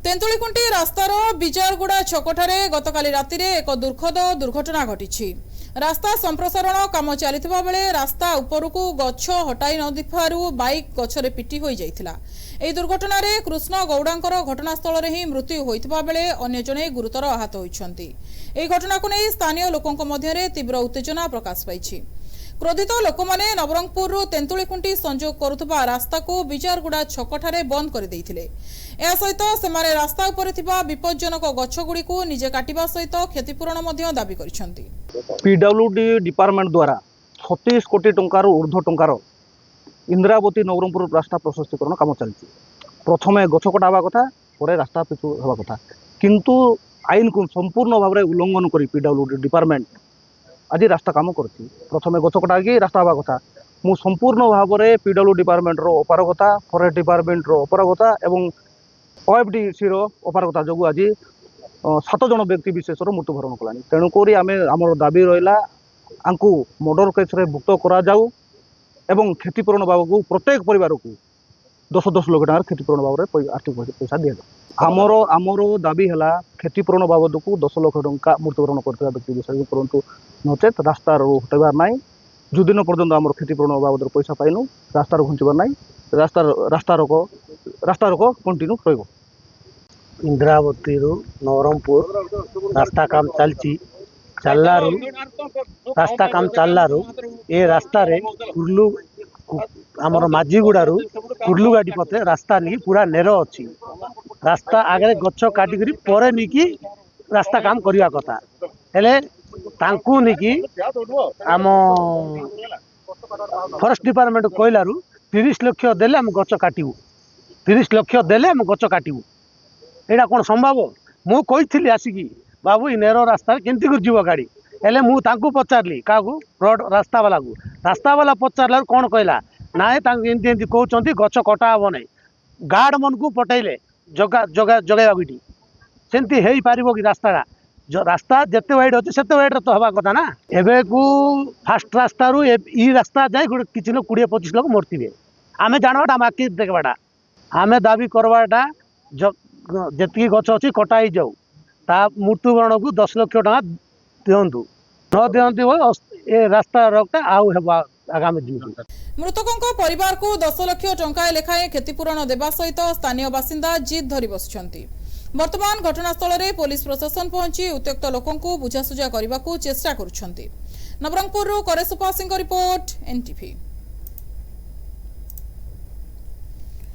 तेंतुलीकुंटी रास्तार बिजारगुड़ा छकठारे गतकाली रातिरे एक दुर्खद दुर्घटना घटी। रास्ता संप्रसारण काम चलता बेले रास्ता उपरकू गछ हटाई नथिबारु बाइक गछरे पिटी होई जाइथिला। एही दुर्घटना रे कृष्ण गौड़ांकर घटनास्थल रे ही मृत्यु होइथिबा बेले अन्य जने गुरुतर आहत होइछन्ति। एही घटना को नै स्थानीय लोकंक मध्यरे तीव्र उत्तेजना प्रकाश पाइछि। क्रोधित लोक माने नवरंगपुर तेंतुलीकुंटी संजोग करुथबा रास्ता को बिजारगुड़ा छकठारे बंद कर देइथिले। या सहित सेमाने रास्ता उपरे थिबा विपज्जनक गछगुड़ी को निजे काटिबा सहित क्षतिपूरण मध्य दाबी करिसंती। पीडब्ल्यूडी डिपार्टमेंट द्वारा 36 कोटी टंकार ऊर्ध्व टंकार इंद्रावती नवरंगपुर रास्ता प्रशस्तीकरण काम चलती। प्रथमे गछ कटावा कथा पर रास्ता पिछु हवा कथा, किंतु आईन को संपूर्ण भाव में उल्लंघन कर पीडब्ल्यूडी डिपार्टमेंट आज रास्ता काम करती। प्रथमे गछ कटाकी रास्ता हवा कथा। मु संपूर्ण भाव में पीडब्ल्यू डिपार्टमेंट अपारगता, फरेस्ट डिपार्टमेंट अपारगता एवं ओएफडीसी अपारगता जो आज 7 जन व्यक्ति विशेष मृत्युवरण कला। तेणुक आम दाबी रहा आंकु मर्डर केस रे भुक्त करा जाऊ एवं क्षतिपूरण बाबू प्रत्येक परिवार को 10-10 लाख टकर क्षतिपूरण बाबद आर्थिक पैसा दि जाए। आमर दाबी है क्षतिपूरण बाबद को 10 लाख टंका मृत्युवरण कर व्यक्ति विषय करूँ, नचेत रास्ता हटार ना। जुदिन पर्यटन आम क्षतिपूरण बाबद पैसा पाइनु रास्तार घुंचबार ना। रास्ता रोक कंटिन्यू रही। इंद्रावती नवरंगपुर रास्ता काम चलची चलू रास्ता काम चलू ए रास्ता रे कुर्लू आमर माझीगुड़ू कुर्लू गाड़ी पथे रास्ता नहीं पूरा नेर अच्छी। रास्ता आगे गछ काटिक पर नहीं रास्ता काम करवा कथा हेले तांकू नहीं आम फॉरेस्ट डिपार्टमेंट कहलू 30 लाख देले आम गछ काटू, 30 लाख देले आम गछ काटू। एटा कौन संभव? मु कही आसिकी बाबू नेर रास्ता केमती कर जीव गाड़ी हेले मु तांकू पचारली क्या रोड रास्ता वाला पचारा कौन कहला ना एमती कहते गछ कटा हे ना। गार्ड मन को पटेले जगैवा ये सेमती हो पार कि रास्ता जिते वाइड अच्छे से वाइड तो हवा कथा ना। एबे को फास्ट रास्ता रू ई रास्ता जाए किसी 20-25 लोग मरते। आम जानवाटा आम आखि देखवाटा आम दाबी करवाटा जी गछ अच्छी कटाई जाऊ ता मृत्युवरण को 10 लाख टका दिंतु न दिंती ए रास्ता रोकटा आगामी दिन। मृतकों परिवार को 10 लाख टंका लेखाएं क्षतिपूरण देवा सहित स्थानीय बासिंदा जिद धरी बसिछन्ति। वर्तमान घटनास्थल में पुलिस प्रशासन पहुंची उत्त्यक्त लोकों को बुझासुझा करने को चेष्टा करुछन्ति। नवरंगपुर करेश उपासी रिपोर्ट, NTV।